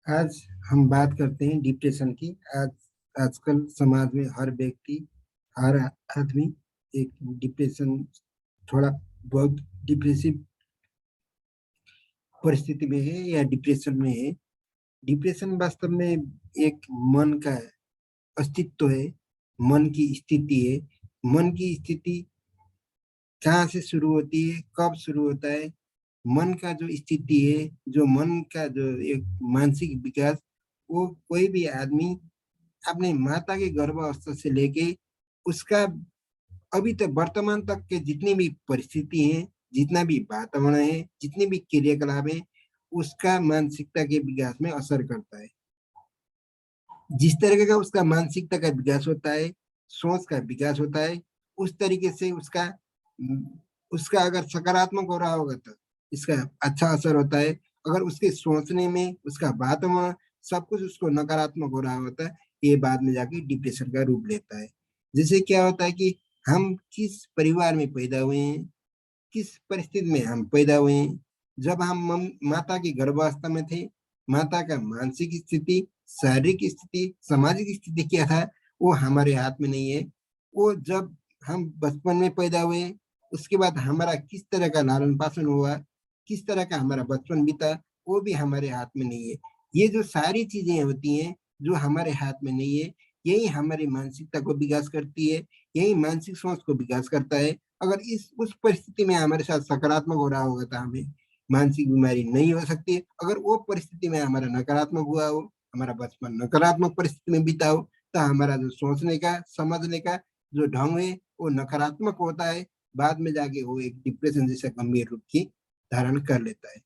आज हम बात करते हैं डिप्रेशन की। आज आजकल समाज में हर व्यक्ति, हर आदमी एक डिप्रेशन, थोड़ा बहुत डिप्रेसिव परिस्थिति में है या डिप्रेशन में है। डिप्रेशन वास्तव में एक मन का अस्तित्व है, मन की स्थिति है। मन की स्थिति कहाँ से शुरू होती है, कब शुरू होता है? मन का जो स्थिति है, जो मन का जो एक मानसिक विकास, वो कोई भी आदमी अपने माता के गर्भावस्था से लेके उसका अभी तक वर्तमान तक के जितनी भी परिस्थिति है, जितना भी वातावरण है, जितने भी क्रियाकलाप है, उसका मानसिकता के विकास में असर करता है। जिस तरीके का उसका मानसिकता का विकास होता है, सोच का विकास होता है, उस तरीके से उसका अगर सकारात्मक हो रहा होगा तो इसका अच्छा असर होता है। अगर उसके सोचने में, उसका वातावरण, सब कुछ उसको नकारात्मक हो रहा होता है, ये बाद में जाके डिप्रेशन का रूप लेता है। जैसे क्या होता है कि हम किस परिवार में पैदा हुए हैं, किस परिस्थिति में हम पैदा हुए हैं। जब हम माता की गर्भावस्था में थे, माता का मानसिक स्थिति, शारीरिक स्थिति, सामाजिक स्थिति क्या था, वो हमारे हाथ में नहीं है। वो जब हम बचपन में पैदा हुए, उसके बाद हमारा किस तरह का लालन पालन हुआ, किस तरह का हमारा बचपन बीता, वो भी हमारे हाथ में नहीं है। ये जो सारी चीजें होती हैं जो हमारे हाथ में नहीं है, यही हमारी मानसिकता को विकास करती है, यही मानसिक सोच को विकास करता है। अगर इस उस परिस्थिति में हमारे साथ सकारात्मक हो रहा होगा तो हमें मानसिक बीमारी नहीं हो सकती। अगर वो परिस्थिति में हमारा नकारात्मक हुआ हो, हमारा बचपन नकारात्मक परिस्थिति में बीता हो, तो हमारा जो सोचने का, समझने का जो ढंग है, वो नकारात्मक होता है। बाद में जाके वो एक डिप्रेशन जैसा गंभीर रूप की धारण कर लेता है।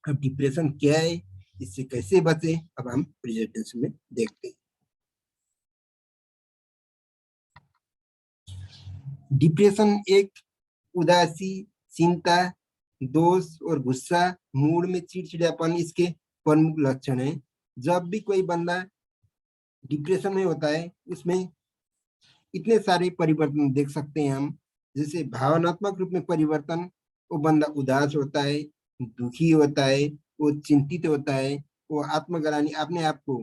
अब डिप्रेशन क्या है, इससे कैसे बचे, अब हम प्रेजेंटेशन में देखते हैं। डिप्रेशन एक उदासी, चिंता, दोष और गुस्सा, मूड में चिड़चिड़ापन इसके प्रमुख लक्षण है। जब भी कोई बंदा डिप्रेशन में होता है, उसमें इतने सारे परिवर्तन देख सकते हैं हम। जैसे भावनात्मक रूप में परिवर्तन, वो बंदा उदास होता है, दुखी होता है, वो चिंतित होता है, वो आत्मग्लानि, अपने आप को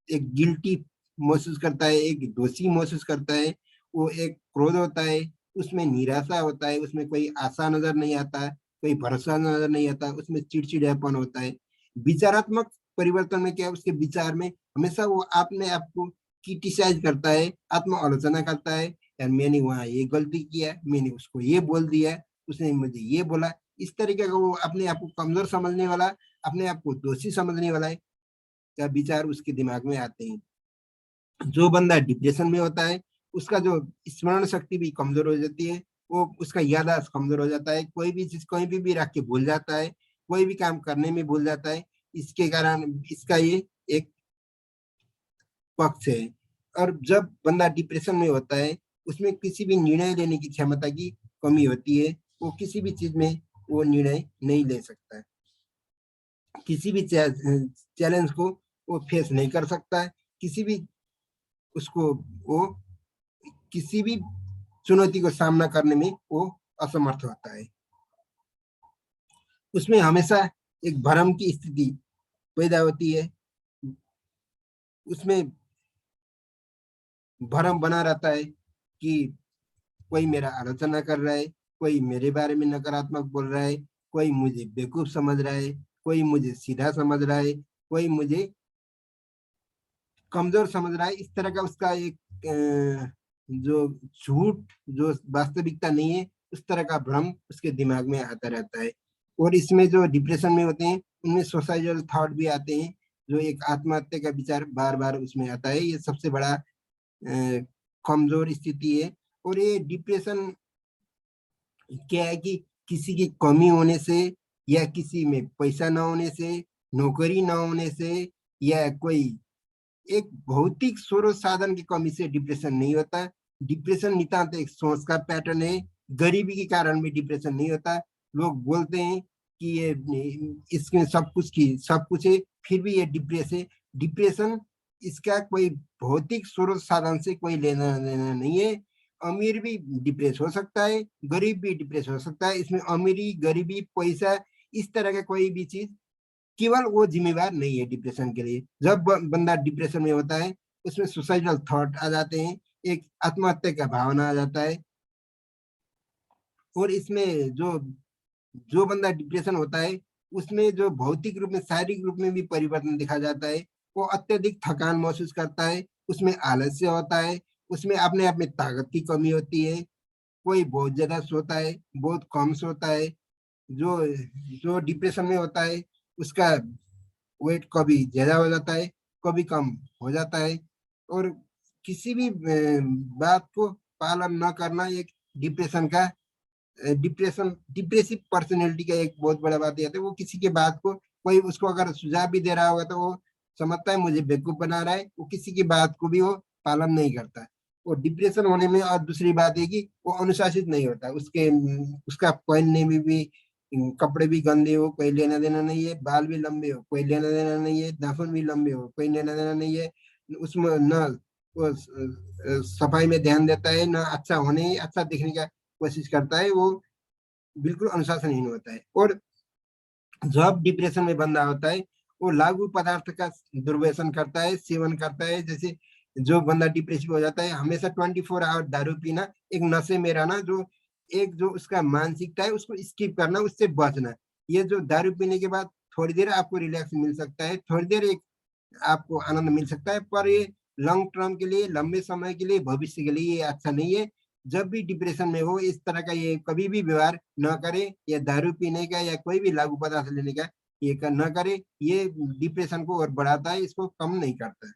एक गिल्टी महसूस करता है, एक दोषी महसूस करता है। वो एक क्रोध होता है, उसमें निराशा होता है, उसमें कोई आशा नजर नहीं आता, कोई भरोसा नजर नहीं आता, उसमें चिड़चिड़ापन होता है। विचारात्मक परिवर्तन में क्या है, उसके विचार में हमेशा वो अपने आप को क्रिटिसाइज करता है, आत्म आलोचना करता है। यार मैंने वहाँ ये गलती किया, मैंने उसको ये बोल दिया, उसने मुझे ये बोला। इस तरीके का वो अपने आप को कमजोर समझने वाला, अपने आप को दोषी समझने वाला है का विचार उसके दिमाग में आते हैं। जो बंदा डिप्रेशन में होता है, उसका जो स्मरण शक्ति भी कमजोर हो जाती है, वो उसका याददाश्त कमजोर हो जाता है, कोई भी चीज कहीं भी रख के भूल जाता है, कोई भी काम करने में भूल जाता है। इसके कारण इसका ये एक पक्ष है। और जब बंदा डिप्रेशन में होता है, उसमें किसी भी निर्णय लेने की क्षमता की कमी होती है। वो किसी भी चीज में वो निर्णय नहीं ले सकता है, किसी भी चैलेंज को वो फेस नहीं कर सकता है, किसी भी उसको वो किसी भी चुनौती को सामना करने में वो असमर्थ होता है। उसमें हमेशा एक भ्रम की स्थिति पैदा होती है, उसमें भ्रम बना रहता है कि कोई मेरा आलोचना कर रहा है, कोई मेरे बारे में नकारात्मक बोल रहा है, कोई मुझे बेवकूफ समझ रहा है, कोई मुझे सीधा समझ रहा है, कोई मुझे कमजोर समझ रहा है। इस तरह का उसका एक जो झूठ, जो वास्तविकता नहीं है, उस तरह का भ्रम उसके दिमाग में आता रहता है। और इसमें जो डिप्रेशन में होते हैं, उनमें सुसाइडल थॉट भी आते हैं, जो एक आत्महत्या का विचार बार बार उसमें आता है। ये सबसे बड़ा कमजोर स्थिति है। और ये डिप्रेशन क्या है कि किसी की कमी होने से, या किसी में पैसा ना होने से, नौकरी ना होने से, या कोई एक भौतिक स्रोत साधन की कमी से डिप्रेशन नहीं होता। डिप्रेशन नितांत एक सोच का पैटर्न है। गरीबी के कारण भी डिप्रेशन नहीं होता। लोग बोलते हैं कि ये इसमें सब कुछ है, फिर भी ये डिप्रेस है। डिप्रेशन इसका कोई भौतिक स्रोत साधन से कोई लेना देना नहीं है। अमीर भी डिप्रेस हो सकता है, गरीब भी डिप्रेस हो सकता है। इसमें अमीरी, गरीबी, पैसा, इस तरह का कोई भी चीज केवल वो जिम्मेवार नहीं है डिप्रेशन के लिए। जब बंदा डिप्रेशन में होता है उसमें सुसाइडल थॉट आ जाते हैं, एक आत्महत्या का भावना आ जाता है। और इसमें जो जो बंदा डिप्रेशन होता है उसमें जो भौतिक रूप में, शारीरिक रूप में भी परिवर्तन दिखा जाता है। वो अत्यधिक थकान महसूस करता है, उसमें आलस्य होता है, उसमें अपने आप में ताकत की कमी होती है। कोई बहुत ज्यादा सोता है, बहुत कम सोता है। जो जो डिप्रेशन में होता है उसका वेट कभी ज्यादा हो जाता है, कभी कम हो जाता है। और किसी भी बात को पालन न करना एक डिप्रेशन का, डिप्रेशन डिप्रेसिव पर्सनैलिटी का एक बहुत बड़ा बात यह है। वो किसी के बात को, कोई उसको अगर सुझाव भी दे रहा होगा तो वो समझता है मुझे बेवकूफ बना रहा है, वो किसी की बात को भी वो पालन नहीं करता है। वो डिप्रेशन होने में और दूसरी बात है कि वो अनुशासित नहीं होता, उसके उसका पहनने में भी कपड़े भी गंदे हो कोई लेना देना नहीं है, बाल भी लंबे हो कोई लेना देना नहीं है, नाखून भी लंबे हो कोई लेना देना नहीं है। उसमें न वो सफाई में ध्यान देता है, न अच्छा होने, अच्छा दिखने का कोशिश करता है। वो बिल्कुल अनुशासनहीन होता है। और जब डिप्रेशन में बंदा होता है वो लागू पदार्थ का दुर्व्यसन करता है, सेवन करता है। जैसे जो बंदा डिप्रेसिव हो जाता है हमेशा 24 आवर दारू पीना, एक नशे में रहना, जो एक जो उसका मानसिकता है उसको स्किप करना, उससे बचना। ये जो दारू पीने के बाद थोड़ी देर आपको रिलैक्स मिल सकता है, थोड़ी देर एक आपको आनंद मिल सकता है, पर ये लॉन्ग टर्म के लिए, लंबे समय के लिए, भविष्य के लिए ये अच्छा नहीं है। जब भी डिप्रेशन में हो इस तरह का ये कभी भी व्यवहार न करे, या दारू पीने का या कोई भी लागू पदार्थ लेने का ये न करे। ये डिप्रेशन को और बढ़ाता है, इसको कम नहीं करता है।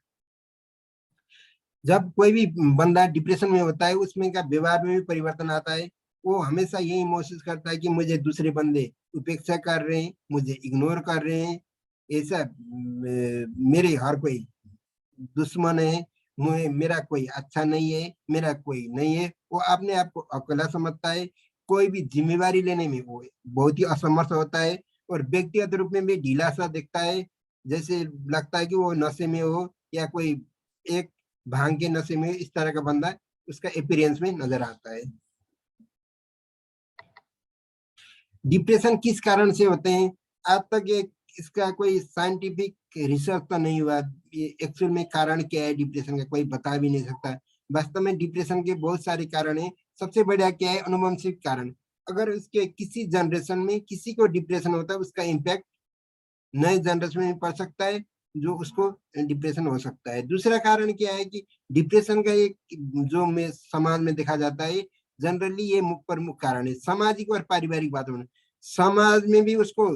जब कोई भी बंदा डिप्रेशन में होता है उसमें का व्यवहार में भी परिवर्तन आता है। वो हमेशा यही महसूस करता है कि मुझे दूसरे बंदे उपेक्षा कर रहे हैं, मुझे इग्नोर कर रहे हैं, ऐसा मेरे हर कोई दुश्मन है, मेरा कोई अच्छा नहीं है, मेरा कोई नहीं है। वो अपने आप को अकेला समझता है, कोई भी जिम्मेवारी लेने में वो बहुत ही असमर्थ होता है। और व्यक्तिगत रूप में भी ढीला सा दिखता है, जैसे लगता है कि वो नशे में हो या कोई एक भांग के नशे में, इस तरह का बंदा उसका अपीयरेंस में नजर आता है। डिप्रेशन किस कारण से होते हैं? आज तक ये इसका कोई साइंटिफिक रिसर्च तो नहीं हुआ। ये एक्चुअल में कारण क्या है डिप्रेशन का कोई बता भी नहीं सकता। वास्तव में डिप्रेशन के बहुत सारे कारण हैं। सबसे बड़ा क्या है? अनुवंशिक कारण। अगर उसके किसी जनरेशन में किसी को डिप्रेशन होता है उसका इम्पैक्ट नए जनरेशन में पड़ सकता है, जो उसको डिप्रेशन हो सकता है। दूसरा कारण क्या है कि डिप्रेशन का एक जो में समाज में देखा जाता है, जनरली ये प्रमुख कारण है सामाजिक और पारिवारिक वातावरण। समाज में भी उसको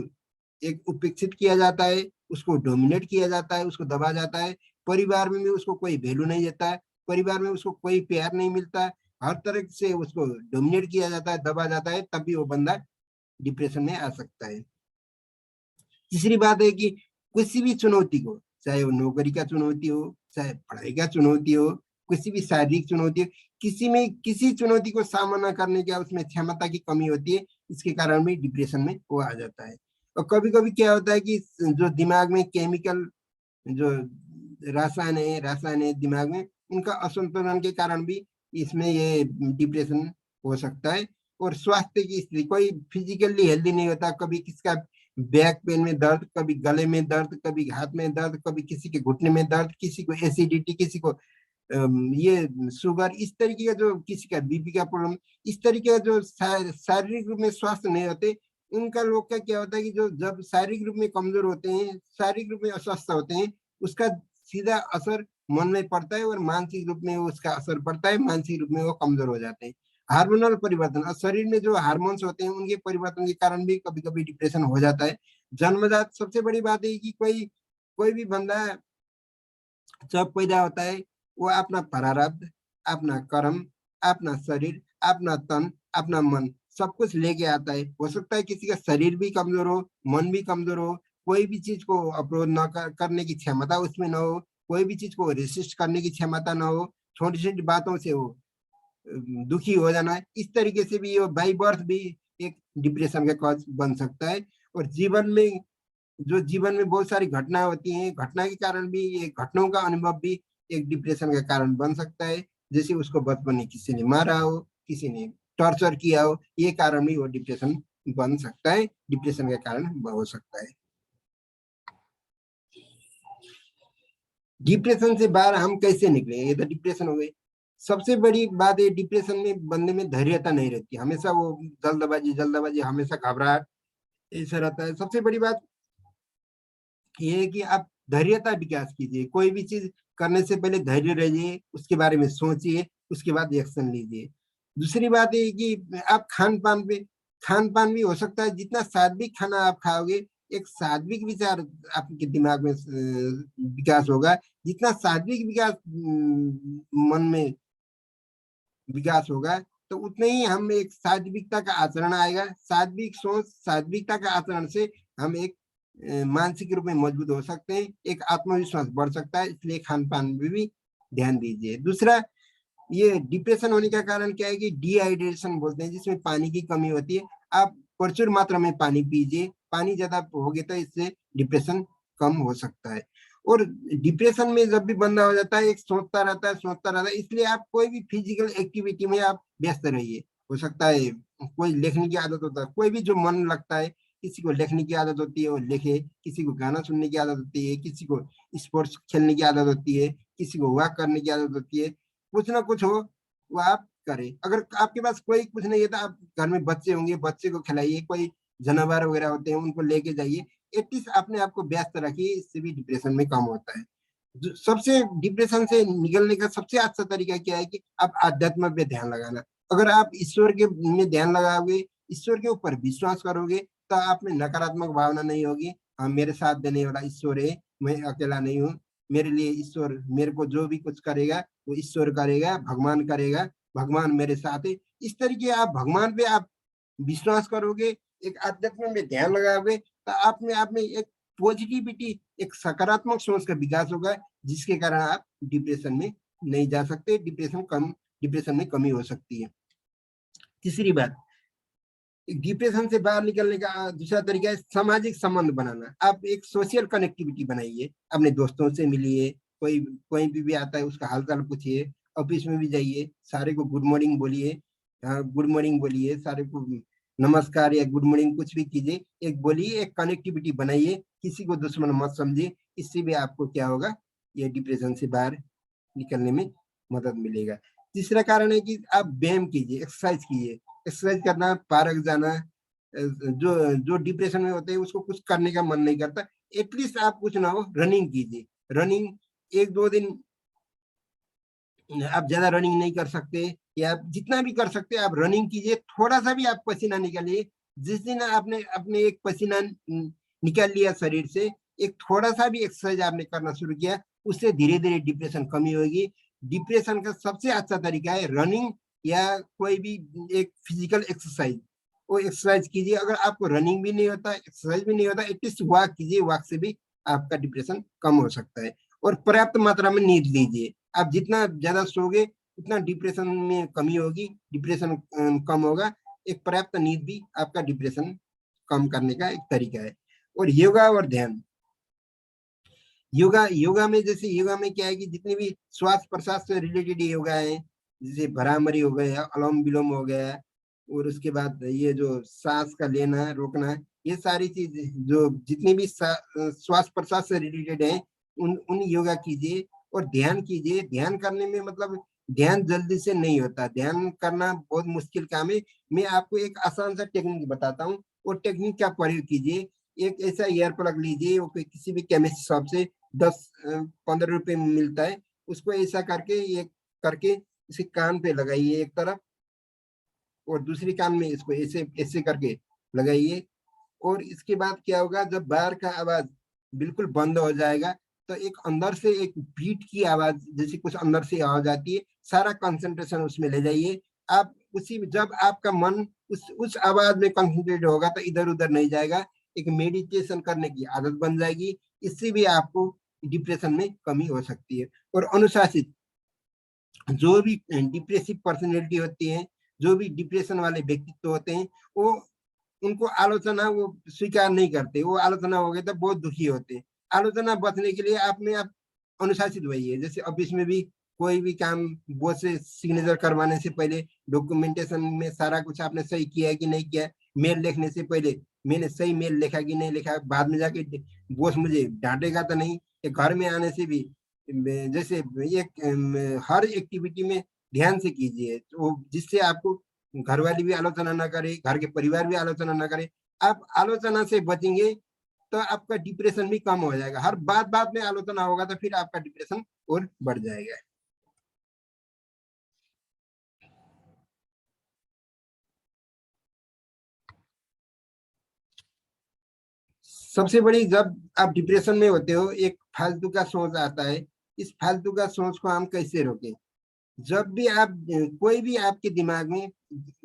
एक उपेक्षित किया जाता है, उसको डोमिनेट किया जाता है, उसको दबा जाता है। परिवार में भी उसको कोई वैल्यू नहीं देता है, परिवार में उसको कोई प्यार नहीं मिलता है। हर तरह से उसको डोमिनेट किया जाता है, दबा जाता है, तब भी वो बंदा डिप्रेशन में आ सकता है। तीसरी बात है कि किसी भी चुनौती को, चाहे वो नौकरी का चुनौती हो, चाहे पढ़ाई का चुनौती हो, किसी भी शारीरिक चुनौती हो, किसी में किसी चुनौती को सामना करने का उसमें क्षमता की कमी होती है, इसके कारण भी डिप्रेशन में वो आ जाता है। और कभी कभी क्या होता है कि जो दिमाग में केमिकल, जो रसायन है दिमाग में, उनका असंतुलन के कारण भी इसमें ये डिप्रेशन हो सकता है। और स्वास्थ्य की स्थिति, कोई फिजिकली हेल्दी नहीं होता, कभी किसका बैक पेन में दर्द, कभी गले में दर्द, कभी हाथ में दर्द, कभी किसी के घुटने में दर्द, किसी को एसिडिटी, किसी को ये शुगर, इस तरीके का जो किसी का बीपी का प्रॉब्लम, इस तरीके का जो शारीरिक रूप में स्वस्थ नहीं होते, उनका लोग का क्या होता है कि जो जब शारीरिक रूप में कमजोर होते हैं, शारीरिक रूप में अस्वस्थ होते हैं, उसका सीधा असर मन में पड़ता है और मानसिक रूप में उसका असर पड़ता है, मानसिक रूप में वो कमजोर हो जाते हैं। हार्मोनल परिवर्तन, और शरीर में जो हार्मोन्स होते हैं उनके परिवर्तन के कारण भी कभी कभी डिप्रेशन हो जाता है। जन्मजात सबसे बड़ी बात है कि कोई कोई भी बंदा जब पैदा होता है वो अपना प्रारब्ध, अपना कर्म, अपना शरीर, अपना तन, अपना मन सब कुछ लेके आता है। हो सकता है किसी का शरीर भी कमजोर हो, मन भी कमजोर हो, कोई भी चीज को अप्रोच करने की क्षमता उसमें ना हो, कोई भी चीज को रेसिस्ट करने की क्षमता ना हो, छोटी छोटी बातों से वो दुखी हो जाना है। इस तरीके से भी ये बाई बर्थ भी एक डिप्रेशन का कॉज बन सकता है। और जीवन में बहुत सारी घटना होती हैं, घटना के कारण भी, ये घटनाओं का अनुभव भी एक डिप्रेशन का कारण बन सकता है। जैसे उसको बचपन में किसी ने मारा हो, किसी ने टॉर्चर किया हो, ये कारण भी वो डिप्रेशन बन सकता है, डिप्रेशन का कारण हो सकता है। डिप्रेशन से बाहर हम कैसे निकले, ये तो डिप्रेशन हो गई। सबसे बड़ी बात है, डिप्रेशन में बंदे में धैर्यता नहीं रहती, हमेशा वो जल्दबाजी जल्दबाजी, हमेशा घबराहट, ऐसा रहता है। सबसे बड़ी बात ये है कि आप धैर्यता विकास कीजिए, कोई भी चीज करने से पहले धैर्य रहिए, उसके बारे में सोचिए, उसके बाद एक्शन लीजिए। दूसरी बात ये कि आप खान पान भी हो सकता है, जितना सात्विक खाना आप खाओगे, एक सात्विक विचार आपके दिमाग में विकास होगा। जितना सात्विक विकास मन में विकास होगा, तो उतने ही हम एक सात्विकता का आचरण आएगा। सात्विक सोच, सात्विकता का आचरण से हम एक मानसिक रूप में मजबूत हो सकते हैं, एक आत्मविश्वास बढ़ सकता है। इसलिए खान पान में भी ध्यान दीजिए। दूसरा, ये डिप्रेशन होने का कारण क्या है कि डिहाइड्रेशन बोलते हैं, जिसमें पानी की कमी होती है। आप प्रचुर मात्रा में पानी पीजिए, पानी ज्यादा होगे तो इससे डिप्रेशन कम हो सकता है। और डिप्रेशन में जब भी बंदा हो जाता है, एक सोचता रहता है। इसलिए आप कोई भी फिजिकल एक्टिविटी में आप व्यस्त रहिए। हो सकता है कोई लिखने की आदत होता है, कोई भी जो मन लगता है, किसी को लिखने की आदत होती है वो लिखे, किसी को गाना सुनने की आदत होती है, किसी को स्पोर्ट्स खेलने की आदत होती है, किसी को वॉक करने की आदत होती है। कुछ ना कुछ हो वो आप करें। अगर आपके पास कोई कुछ नहीं है तो आप घर में बच्चे होंगे, बच्चे को खिलाइए, कोई जानवर वगैरह होते हैं उनको लेके जाइए। एटलीस्ट अपने आप को व्यस्त रखिए, इससे भी डिप्रेशन में कम होता है। सबसे डिप्रेशन से निकलने का सबसे अच्छा तरीका क्या है कि आप आध्यात्म पे ध्यान लगाना। अगर आप ईश्वर के में ध्यान लगाओगे, ईश्वर के ऊपर विश्वास करोगे, तो आप में नकारात्मक भावना नहीं होगी। हाँ, मेरे साथ देने वाला ईश्वर है, मैं अकेला नहीं हूँ। मेरे लिए ईश्वर, मेरे को जो भी कुछ करेगा वो ईश्वर करेगा, भगवान करेगा, भगवान मेरे साथ है। इस तरीके आप भगवान पे आप विश्वास करोगे, एक आध्यात्म में ध्यान लगाओगे, तो आप में एक पॉजिटिविटी, एक सकारात्मक सोच का विकास होगा, जिसके कारण आप डिप्रेशन में नहीं जा सकते। डिप्रेशन में कमी हो सकती है। तीसरी बात, डिप्रेशन से बाहर निकलने का दूसरा तरीका है सामाजिक संबंध बनाना। आप एक सोशल कनेक्टिविटी बनाइए, अपने दोस्तों से मिलिए, कोई कोई भी आता है उसका हालचाल पूछिए, ऑफिस में भी जाइए, सारे को गुड मॉर्निंग बोलिए, गुड मॉर्निंग बोलिए, सारे को नमस्कार या गुड मॉर्निंग कुछ भी कीजिए, एक बोलिए, एक कनेक्टिविटी बनाइए, किसी को दुश्मन मत समझिए। इससे भी आपको क्या होगा, ये डिप्रेशन से बाहर निकलने में मदद मिलेगा। तीसरा कारण है कि आप व्यायाम कीजिए, एक्सरसाइज कीजिए। एक्सरसाइज करना, पार्क जाना, जो जो डिप्रेशन में होते हैं उसको कुछ करने का मन नहीं करता, एटलीस्ट आप कुछ ना हो रनिंग कीजिए। रनिंग 1-2 दिन, आप ज्यादा रनिंग नहीं कर सकते या आप जितना भी कर सकते आप रनिंग कीजिए, थोड़ा सा भी आप पसीना निकालिए। जिस दिन आपने अपने एक पसीना निकाल लिया शरीर से, एक थोड़ा सा भी एक्सरसाइज आपने करना शुरू किया, उससे धीरे धीरे डिप्रेशन कमी होगी। डिप्रेशन का सबसे अच्छा तरीका है रनिंग या कोई भी एक फिजिकल एक्सरसाइज। वो एक्सरसाइज कीजिए। अगर आपको रनिंग भी नहीं होता, एक्सरसाइज भी नहीं होता, एटलीस्ट वॉक कीजिए, वॉक से भी आपका डिप्रेशन कम हो सकता है। और पर्याप्त मात्रा में नींद लीजिए। आप जितना ज्यादा सोगे उतना डिप्रेशन में कमी होगी, डिप्रेशन कम होगा। एक पर्याप्त नींद भी आपका डिप्रेशन कम करने का एक तरीका है। और योगा और ध्यान, योगा योगा में जैसे योगा में क्या है कि जितने भी श्वास प्रश्वास से रिलेटेड योगा है, जैसे भरामरी हो गया, अनुलोम विलोम हो गया, और उसके बाद ये जो सांस का लेना रोकना, ये सारी चीज जो जितनी भी श्वास प्रश्वास से रिलेटेड है, उन उन योगा कीजिए। और ध्यान कीजिए। ध्यान करने में मतलब ध्यान जल्दी से नहीं होता, ध्यान करना बहुत मुश्किल काम है। मैं आपको एक आसान सा टेक्निक बताता हूँ, वो टेक्निक का प्रयोग कीजिए। एक ऐसा ईयर प्लग लीजिए, वो किसी भी केमिस्ट शॉप से 10-15 रुपए में मिलता है। उसको ऐसा करके ये करके इसे कान पे लगाइए एक तरफ, और दूसरी कान में इसको ऐसे ऐसे करके लगाइए। और इसके बाद क्या होगा, जब बाहर का आवाज बिल्कुल बंद हो जाएगा, तो एक अंदर से एक बीट की आवाज, जैसे कुछ अंदर से आवाज आती है, सारा कंसंट्रेशन उसमें ले जाइए। आप उसी जब आपका मन उस आवाज में कंसंट्रेट होगा तो इधर उधर नहीं जाएगा, एक मेडिटेशन करने की आदत बन जाएगी। इससे भी आपको डिप्रेशन में कमी हो सकती है। और अनुशासित, जो भी डिप्रेसिव पर्सनैलिटी होती है, जो भी डिप्रेशन वाले व्यक्तित्व होते हैं, वो उनको आलोचना वो स्वीकार नहीं करते। वो आलोचना हो गई तो बहुत दुखी होते हैं। आलोचना बचने के लिए आप अनुशासित रहिए। जैसे ऑफिस में भी कोई भी काम बॉस से सिग्नेचर करवाने से पहले डॉक्यूमेंटेशन में सारा कुछ आपने सही किया है कि नहीं किया है, मेल लिखने से पहले मैंने सही मेल लिखा कि नहीं लिखा, बाद में जाके बॉस मुझे डांटेगा तो नहीं। घर में आने से भी जैसे एक हर एक्टिविटी में ध्यान से कीजिए, तो जिससे आपको घर वाली भी आलोचना ना करे, घर के परिवार भी आलोचना ना करे। आप आलोचना से बचेंगे तो आपका डिप्रेशन भी कम हो जाएगा। हर बात बात में आलोचना होगा तो फिर आपका डिप्रेशन और बढ़ जाएगा। सबसे बड़ी, जब आप डिप्रेशन में होते हो, एक फालतू का सोच आता है। इस फालतू का सोच को हम कैसे रोकें? जब भी आप कोई भी आपके दिमाग में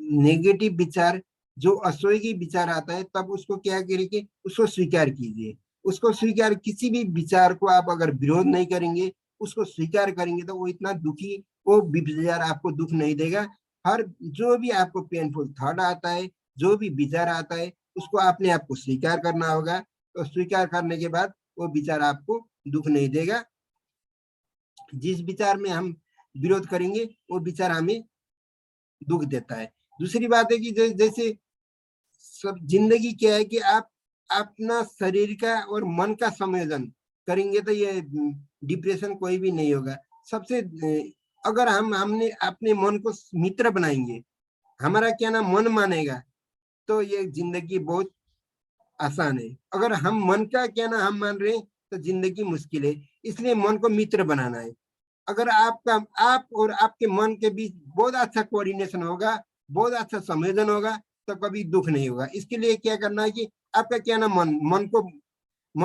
नेगेटिव विचार, जो असोई विचार आता है, तब उसको क्या करिए, उसको स्वीकार कीजिए। उसको स्वीकार, किसी भी विचार को आप अगर विरोध नहीं करेंगे, उसको स्वीकार करेंगे, तो वो इतना दुखी, वो विचार आपको दुख नहीं देगा। हर जो भी आपको पेनफुल थॉट आता है, जो भी विचार आता है, उसको अपने आप को स्वीकार करना होगा। तो स्वीकार करने के बाद वो विचार आपको दुख नहीं देगा। जिस विचार में हम विरोध करेंगे, वो विचार हमें दुख देता है। दूसरी बात है कि जैसे सब जिंदगी क्या है कि आप अपना शरीर का और मन का संयोजन करेंगे तो ये डिप्रेशन कोई भी नहीं होगा। सबसे अगर हमने अपने मन को मित्र बनाएंगे, हमारा क्या ना मन मानेगा, तो ये जिंदगी बहुत आसान है। अगर हम मन का क्या ना हम मान रहे हैं, तो जिंदगी मुश्किल है। इसलिए मन को मित्र बनाना है। अगर आपका, आप और आपके मन के बीच बहुत अच्छा कोऑर्डिनेशन होगा, बहुत अच्छा संवेदन होगा, तो कभी दुख नहीं होगा। इसके लिए क्या करना है कि आपका क्या ना मन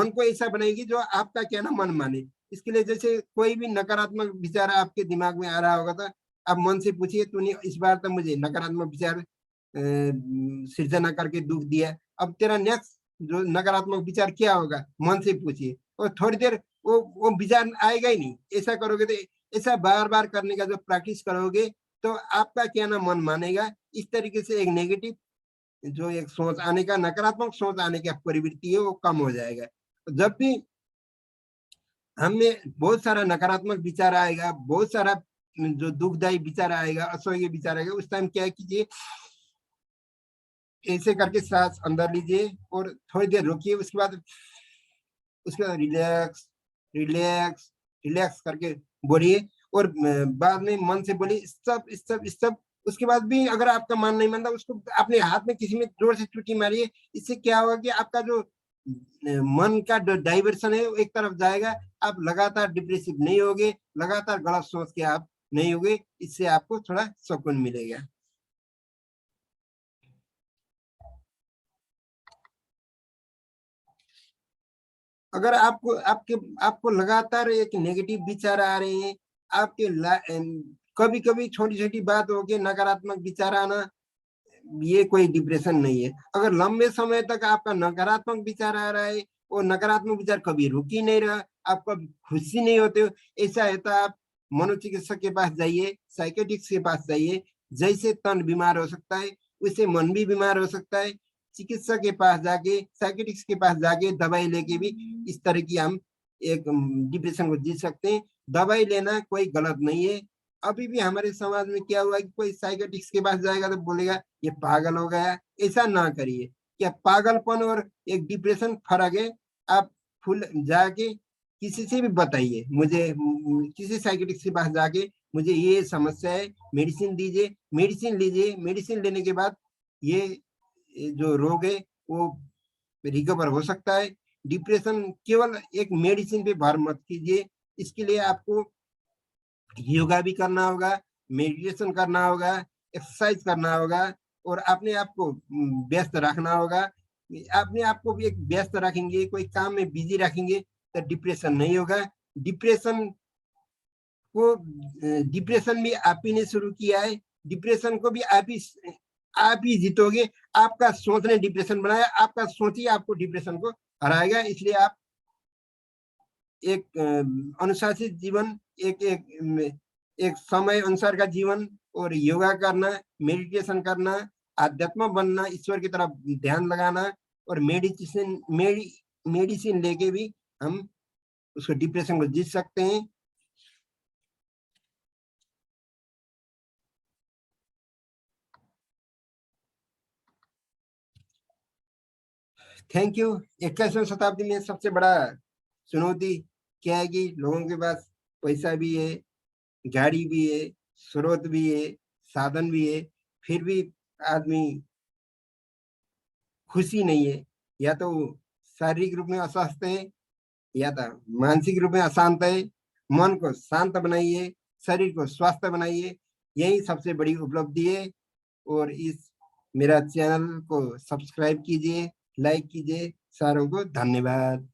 को ऐसा बनाएगी जो आपका क्या ना मन माने। इसके लिए जैसे कोई भी नकारात्मक विचार आपके दिमाग में आ रहा होगा, तो आप मन से पूछिए, तूने इस बार तो मुझे नकारात्मक विचार सृजना करके दुख दिया, अब तेरा नेक्स्ट जो नकारात्मक विचार क्या होगा, मन से पूछिए। और थोड़ी देर वो विचार आएगा ही नहीं। ऐसा करोगे तो, ऐसा बार बार करने का जो प्रैक्टिस करोगे, तो आपका क्या ना मन मानेगा। इस तरीके से एक नेगेटिव जो एक सोच आने का, नकारात्मक सोच आने का प्रवृत्ति है, वो कम हो जाएगा। जब भी हमें बहुत सारा नकारात्मक विचार आएगा, बहुत सारा जो दुखदायी विचार आएगा, असह्य विचार आएगा, उस टाइम क्या कीजिए, ऐसे करके सांस अंदर लीजिए और थोड़ी देर रोकिए। उसके बाद रिलैक्स, रिलैक्स, रिलैक्स करके बोलिए। और बाद में मन से बोलिए, सब सब सब। उसके बाद भी अगर आपका मन नहीं मानता, उसको अपने हाथ में किसी में जोर से चुटकी मारिए। इससे क्या होगा कि आपका जो मन का डाइवर्सन है, वो एक तरफ जाएगा। आप लगातार डिप्रेसिव नहीं होगे, लगातार गलत सोच के आप नहीं होगे। इससे आपको थोड़ा सुकून मिलेगा। अगर आपको लगातार एक नेगेटिव विचार आ रहे हैं, आपके कभी कभी छोटी छोटी बात हो के नकारात्मक विचार आना, ये कोई डिप्रेशन नहीं है। अगर लंबे समय तक आपका नकारात्मक विचार आ रहा है, और नकारात्मक विचार कभी रुक ही नहीं रहा, आप कभी खुशी नहीं होते हो, ऐसा है तो आप मनोचिकित्सक के पास जाइए, साइकेट्रिस्ट के पास जाइए। जैसे तन बीमार हो सकता है, वैसे मन भी बीमार हो सकता है। चिकित्सक के पास जाके, साइकेट्रिस्ट के पास जाके दवाई लेके भी इस तरह की हम एक डिप्रेशन को जीत सकते हैं। दवाई लेना कोई गलत नहीं है। अभी भी हमारे समाज में क्या हुआ कि कोई साइकेट्रिस्ट के पास जाएगा तो बोलेगा ये पागल हो गया। ऐसा ना करिए। क्या पागलपन और एक डिप्रेशन फर्क है। आप फुल जाके किसी से भी बताइए, मुझे किसी साइकेट्रिस्ट के पास जाके मुझे ये समस्या है, मेडिसिन दीजिए। मेडिसिन लीजिए, मेडिसिन लेने के बाद ये जो रोग है वो रिकवर हो सकता है। डिप्रेशन केवल एक मेडिसिन पे भर मत कीजिए। इसके लिए आपको योगा भी करना होगा, मेडिटेशन करना होगा, एक्सरसाइज करना होगा, और अपने आप को व्यस्त रखना होगा। अपने आप को भी एक व्यस्त रखेंगे, कोई काम में बिजी रखेंगे, तो डिप्रेशन नहीं होगा। डिप्रेशन डिप्रेशन भी आप ही ने शुरू किया है। डिप्रेशन को भी आप ही जीतोगे। आपका सोच ने डिप्रेशन बनाया, आपका सोच ही आपको डिप्रेशन को हराएगा। इसलिए आप एक अनुशासित जीवन, एक एक एक समय अनुसार का जीवन, और योगा करना, मेडिटेशन करना, आध्यात्म बनना, ईश्वर की तरफ ध्यान लगाना, और मेडिसिन लेके भी हम उसको डिप्रेशन को जीत सकते हैं। Thank you. 21वीं शताब्दी में सबसे बड़ा चुनौती क्या है कि लोगों के पास पैसा भी है, गाड़ी भी है, स्रोत भी है, साधन भी है, फिर भी आदमी खुशी नहीं है। या तो शारीरिक रूप में अस्वस्थ है, या तो मानसिक रूप में अशांत है। मन को शांत बनाइए, शरीर को स्वस्थ बनाइए, यही सबसे बड़ी उपलब्धि है। और इस मेरा चैनल को सब्सक्राइब कीजिए, लाइक कीजिए। सारों को धन्यवाद।